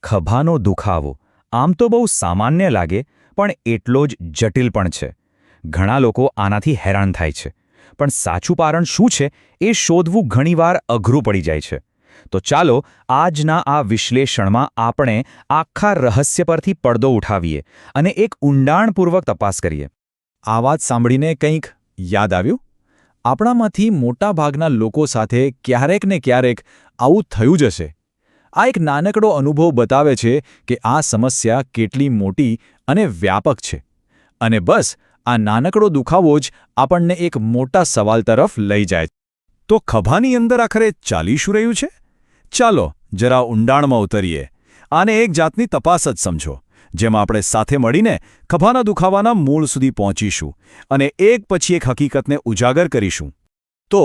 ખભાનો દુખાવો આમ તો બહુ સામાન્ય લાગે, પણ એટલો જ જટિલ પણ છે. ઘણા લોકો આનાથી હેરાન થાય છે, પણ સાચું કારણ શું છે એ શોધવું ઘણીવાર અઘરું પડી જાય છે. તો ચાલો આજના આ વિશ્લેષણમાં આપણે આખા રહસ્ય પરથી પડદો ઉઠાવીએ અને એક ઊંડાણપૂર્વક તપાસ કરીએ. આ વાત સાંભળીને કંઈક યાદ આવ્યું? આપણામાંથી મોટાભાગના લોકો સાથે ક્યારેક ને ક્યારેક આવું થયું જ હશે. આ એક નાનકડો અનુભવ બતાવે છે કે આ સમસ્યા કેટલી મોટી અને વ્યાપક છે. અને બસ આ નાનકડો દુખાવો જ આપણને એક મોટા સવાલ તરફ લઈ જાય. તો ખભાની અંદર આખરે ચાલી શું રહ્યું છે? ચાલો જરા ઊંડાણમાં ઉતરીએ. આને એક જાતની તપાસ જ સમજો, જેમાં આપણે સાથે મળીને ખભાના દુખાવાના મૂળ સુધી પહોંચીશું અને એક પછી એક હકીકતને ઉજાગર કરીશું. તો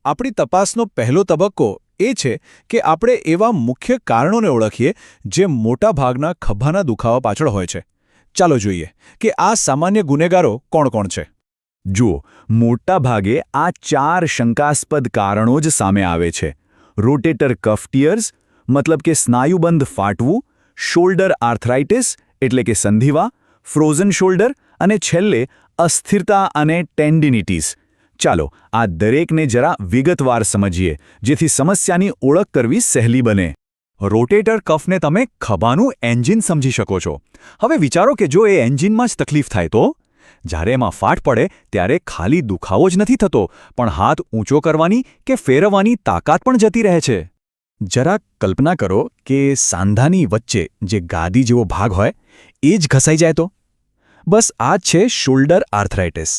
આપણી તપાસનો પહેલો તબક્કો એ છે કે આપણે એવા મુખ્ય કારણોને ઓળખીએ જે મોટાભાગના ખભાના દુખાવા પાછળ હોય છે. ચાલો જોઈએ કે આ સામાન્ય ગુનેગારો કોણ કોણ છે. જુઓ, મોટાભાગે આ 4 શંકાસ્પદ કારણો જ સામે આવે છે. રોટેટર કફ ટીયર્સ, મતલબ કે સ્નાયુબંધ ફાટવું, શોલ્ડર આર્થરાઇટિસ એટલે કે સંધિવા, ફ્રોઝન શોલ્ડર અને છેલ્લે અસ્થિરતા અને ટેન્ડિનિટીસ. ચાલો આ દરેકને જરા વિગતવાર સમજીએ, જેથી સમસ્યાની ઓળખ કરવી સહેલી બને. રોટેટર કફને તમે ખભાનું એન્જિન સમજી શકો છો. હવે વિચારો કે જો એ એન્જિનમાં જ તકલીફ થાય તો? જ્યારે એમાં ફાટ પડે ત્યારે ખાલી દુખાવો જ નથી થતો, પણ હાથ ઊંચો કરવાની કે ફેરવવાની તાકાત પણ જતી રહે છે. જરા કલ્પના કરો કે સાંધાની વચ્ચે જે ગાદી જેવો ભાગ હોય એ જ ઘસાઈ જાય તો? બસ આ જ છે શોલ્ડર આર્થરાઇટિસ.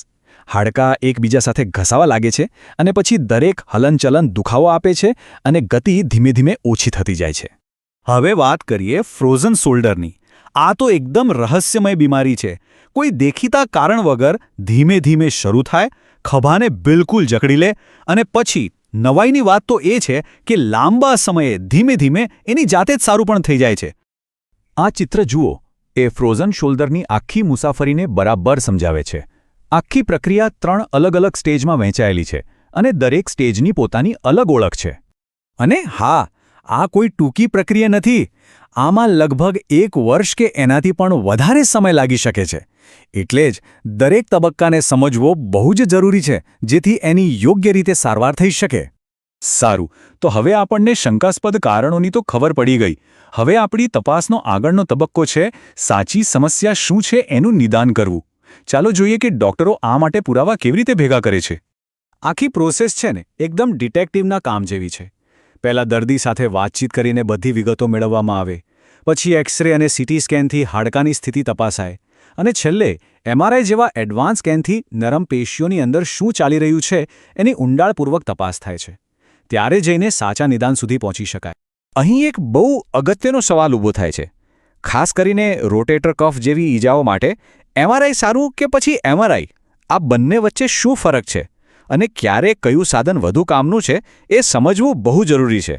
હાડકાં એકબીજા સાથે ઘસાવા લાગે છે અને પછી દરેક હલનચલન દુખાવો આપે છે અને ગતિ ધીમે ધીમે ઓછી થતી જાય છે. હવે વાત કરીએ ફ્રોઝન શોલ્ડરની. આ તો એકદમ રહસ્યમય બીમારી છે. કોઈ દેખીતા કારણ વગર ધીમે ધીમે શરૂ થાય, ખભાને બિલકુલ જકડી લે અને પછી નવાઈની વાત તો એ છે કે લાંબા સમયે ધીમે ધીમે એની જાતે જ સારું પણ થઈ જાય છે. આ ચિત્ર જુઓ, એ ફ્રોઝન શોલ્ડરની આખી મુસાફરીને બરાબર સમજાવે છે. આખી પ્રક્રિયા 3 અલગ અલગ સ્ટેજમાં વહેંચાયેલી છે અને દરેક સ્ટેજની પોતાની અલગ ઓળખ છે. અને હા, આ કોઈ ટૂંકી પ્રક્રિયા નથી. આમાં લગભગ 1 વર્ષ કે એનાથી પણ વધારે સમય લાગી શકે છે. એટલે જ દરેક તબક્કાને સમજવો બહુ જ જરૂરી છે, જેથી એની યોગ્ય રીતે સારવાર થઈ શકે. સારું, તો હવે આપણને શંકાસ્પદ કારણોની તો ખબર પડી ગઈ. હવે આપણી તપાસનો આગળનો તબક્કો છે સાચી સમસ્યા શું છે એનું નિદાન કરવું. ચાલો જોઈએ કે ડોક્ટરો આ માટે પુરાવા કેવી રીતે ભેગા કરે છે. આખી પ્રોસેસ છે ને એકદમ ડિટેક્ટિવના કામ જેવી છે. પહેલાં દર્દી સાથે વાતચીત કરીને બધી વિગતો મેળવવામાં આવે, પછી એક્સરે અને સીટી સ્કેનથી હાડકાની સ્થિતિ તપાસાય અને છેલ્લે MRI જેવા એડવાન્સ સ્કેનથી નરમ પેશીઓની અંદર શું ચાલી રહ્યું છે એની ઊંડાણપૂર્વક તપાસ થાય છે. ત્યારે જઈને સાચા નિદાન સુધી પહોંચી શકાય. અહીં એક બહુ અગત્યનો સવાલ ઊભો થાય છે. ખાસ કરીને રોટેટર કફ જેવી ઈજાઓ માટે MRI સારું કે પછી MRI? આ બંને વચ્ચે શું ફરક છે અને ક્યારે કયું સાધન વધુ કામનું છે એ સમજવું બહુ જરૂરી છે.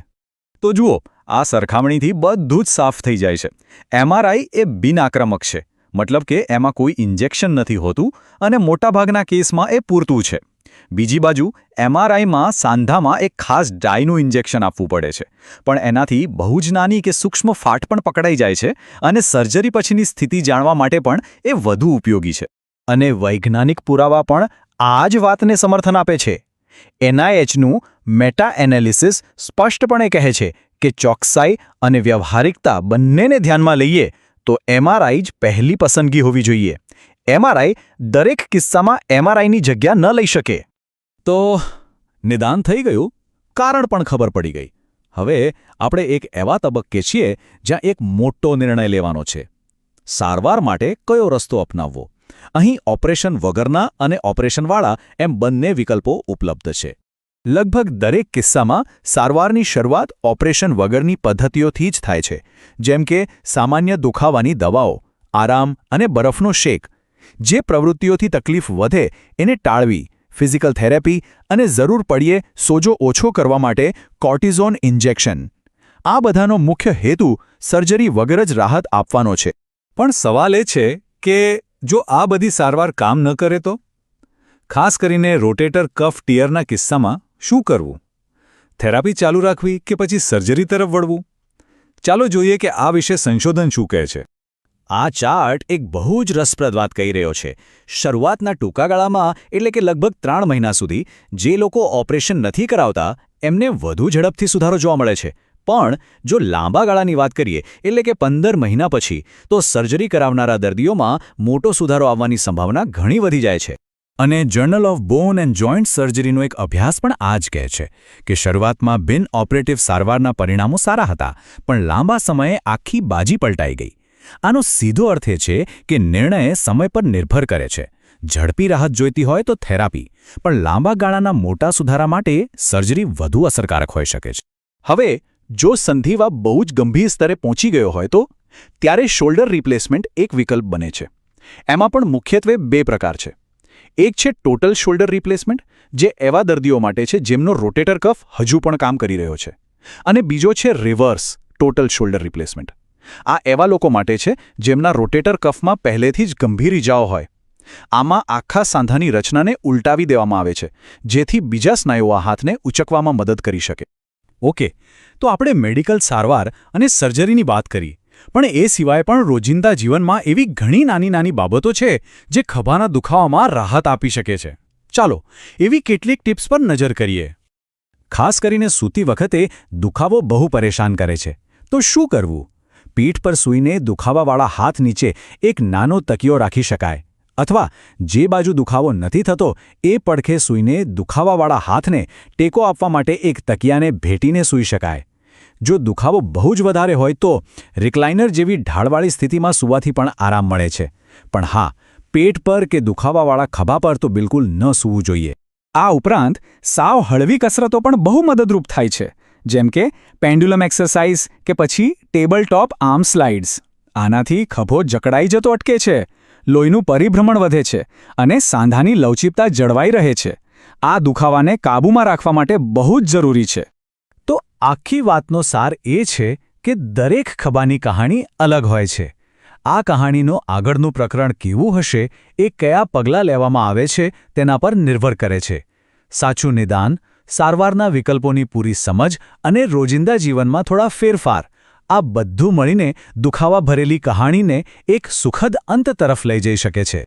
તો જુઓ, આ સરખામણીથી બધું જ સાફ થઈ જાય છે. MRI એ બિનઆક્રમક છે, મતલબ કે એમાં કોઈ ઇન્જેક્શન નથી હોતું અને મોટાભાગના કેસમાં એ પૂરતું છે. બીજી બાજુ MRIમાં સાંધામાં એક ખાસ ડાયનું ઇન્જેક્શન આપવું પડે છે, પણ એનાથી બહુ જ નાની કે સૂક્ષ્મ ફાટ પણ પકડાઈ જાય છે અને સર્જરી પછીની સ્થિતિ જાણવા માટે પણ એ વધુ ઉપયોગી છે. અને વૈજ્ઞાનિક પુરાવા પણ આ જ વાતને સમર્થન આપે છે. NIHનું મેટા એનાલિસિસ સ્પષ્ટપણે કહે છે કે ચોકસાઈ અને વ્યવહારિકતા બંનેને ધ્યાનમાં લઈએ તો MRI જ પહેલી પસંદગી હોવી જોઈએ. MRI દરેક કિસ્સામાં MRIની જગ્યા ન લઈ શકે. તો નિદાન થઈ ગયું, કારણ પણ ખબર પડી ગઈ. હવે આપણે એક એવા તબક્કે છીએ જ્યાં એક મોટો નિર્ણય લેવાનો છે. સારવાર માટે કયો રસ્તો અપનાવવો? અહીં ઓપરેશન વગરના અને ઓપરેશનવાળા એમ બંને વિકલ્પો ઉપલબ્ધ છે. લગભગ દરેક કિસ્સામાં સારવારની શરૂઆત ઓપરેશન વગરની પદ્ધતિઓથી જ થાય છે, જેમ કે સામાન્ય દુખાવાની દવાઓ, આરામ અને બરફનો શેક. જે પ્રવૃત્તિઓથી તકલીફ વધે એને ટાળવી, ફિઝિકલ થેરેપી અને જરૂર પડીએ સોજો ઓછો કરવા માટે કોર્ટિઝોન ઇન્જેક્શન. આ બધાનો મુખ્ય હેતુ સર્જરી વગર જ રાહત આપવાનો છે. પણ સવાલ એ છે કે જો આ બધી સારવાર કામ ન કરે તો? ખાસ કરીને રોટેટર કફ ટીયરના કિસ્સામાં શું કરવું? થેરાપી ચાલુ રાખવી કે પછી સર્જરી તરફ વળવું? ચાલો જોઈએ કે આ વિશે સંશોધન શું કહે છે. આ ચાર્ટ એક બહુ જ રસપ્રદ વાત કહી રહ્યો છે. શરૂઆતના ટૂંકા ગાળામાં એટલે કે લગભગ 3 મહિના સુધી જે લોકો ઓપરેશન નથી કરાવતા એમને વધુ ઝડપથી સુધારો જોવા મળે છે. પણ જો લાંબા ગાળાની વાત કરીએ એટલે કે 15 મહિના પછી તો સર્જરી કરાવનારા દર્દીઓમાં મોટો સુધારો આવવાની સંભાવના ઘણી વધી જાય છે. અને journal of bone and joint સર્જરીનો એક અભ્યાસ પણ આ જ કહે છે કે શરૂઆતમાં બિન ઓપરેટિવ સારવારના પરિણામો સારા હતા, પણ લાંબા સમયે આખી બાજી પલટાઈ ગઈ. આનો સીધો અર્થ એ છે કે નિર્ણય સમય પર નિર્ભર કરે છે. ઝડપી રાહત જોઈતી હોય તો થેરાપી, પણ લાંબા ગાળાના મોટા સુધારા માટે સર્જરી વધુ અસરકારક હોઈ શકે છે. હવે જો સંધિવા બહુ જ ગંભીર સ્તરે પહોંચી ગયો હોય તો ત્યારે શોલ્ડર રિપ્લેસમેન્ટ એક વિકલ્પ બને છે. એમાં પણ મુખ્યત્વે 2 પ્રકાર છે. એક છે ટોટલ શોલ્ડર રિપ્લેસમેન્ટ, જે એવા દર્દીઓ માટે છે જેમનો રોટેટર કફ હજુ પણ કામ કરી રહ્યો છે, અને બીજો છે રિવર્સ ટોટલ શોલ્ડર રિપ્લેસમેન્ટ. આ એવા લોકો માટે છે જેમના રોટેટર કફમાં પહેલેથી જ ગંભીર ઇજાઓ હોય. આમાં આખા સાંધાની રચનાને ઉલટાવી દેવામાં આવે છે, જેથી બીજા સ્નાયુઓ આ હાથને ઉચકવામાં મદદ કરી શકે. ઓકે, તો આપણે મેડિકલ સારવાર અને સર્જરીની વાત કરી, પણ એ સિવાય પણ રોજિંદા જીવનમાં એવી ઘણી નાની બાબતો છે જે ખભાના દુખાવામાં રાહત આપી શકે છે. ચાલો એવી કેટલીક ટિપ્સ પર નજર કરીએ. ખાસ કરીને સૂતી વખતે દુખાવો બહુ પરેશાન કરે છે, તો શું કરવું? પીઠ પર સૂઈને દુખાવાવાળા હાથ નીચે એક નાનો તકિયો રાખી શકાય, અથવા જે બાજુ દુખાવો નથી થતો એ પડખે સૂઈને દુખાવાવાળા હાથને ટેકો આપવા માટે એક તકિયાને ભેટીને સૂઈ શકાય. જો દુખાવો બહુ જ વધારે હોય તો રિક્લાઇનર જેવી ઢાળવાળી સ્થિતિમાં સૂવાથી પણ આરામ મળે છે. પણ હા, પેટ પર કે દુખાવાવાળા ખભા પર તો બિલકુલ ન સૂવું જોઈએ. આ ઉપરાંત સાવ હળવી કસરતો પણ બહુ મદદરૂપ થાય છે, જેમ કે પેન્ડ્યુલમ એક્સરસાઇઝ કે પછી ટેબલ ટોપ આર્મ સ્લાઇડ્સ. આનાથી ખભો જકડાઈ જતો અટકે છે, લોહીનું પરિભ્રમણ વધે છે અને સાંધાની લવચીકતા જળવાઈ રહે છે. આ દુખાવાને કાબૂમાં રાખવા માટે બહુ જ જરૂરી છે. તો આખી વાતનો સાર એ છે કે દરેક ખભાની કહાણી અલગ હોય છે. આ કહાણીનો આગળનું પ્રકરણ કેવું હશે એ કયા પગલાં લેવામાં આવે છે તેના પર નિર્ભર કરે છે. સાચું નિદાન, સારવારના વિકલ્પોની પૂરી સમજ અને રોજિંદા જીવનમાં થોડા ફેરફાર, આ બધું મળીને દુખાવા ભરેલી કહાણીને એક સુખદ અંત તરફ લઈ જઈ શકે છે.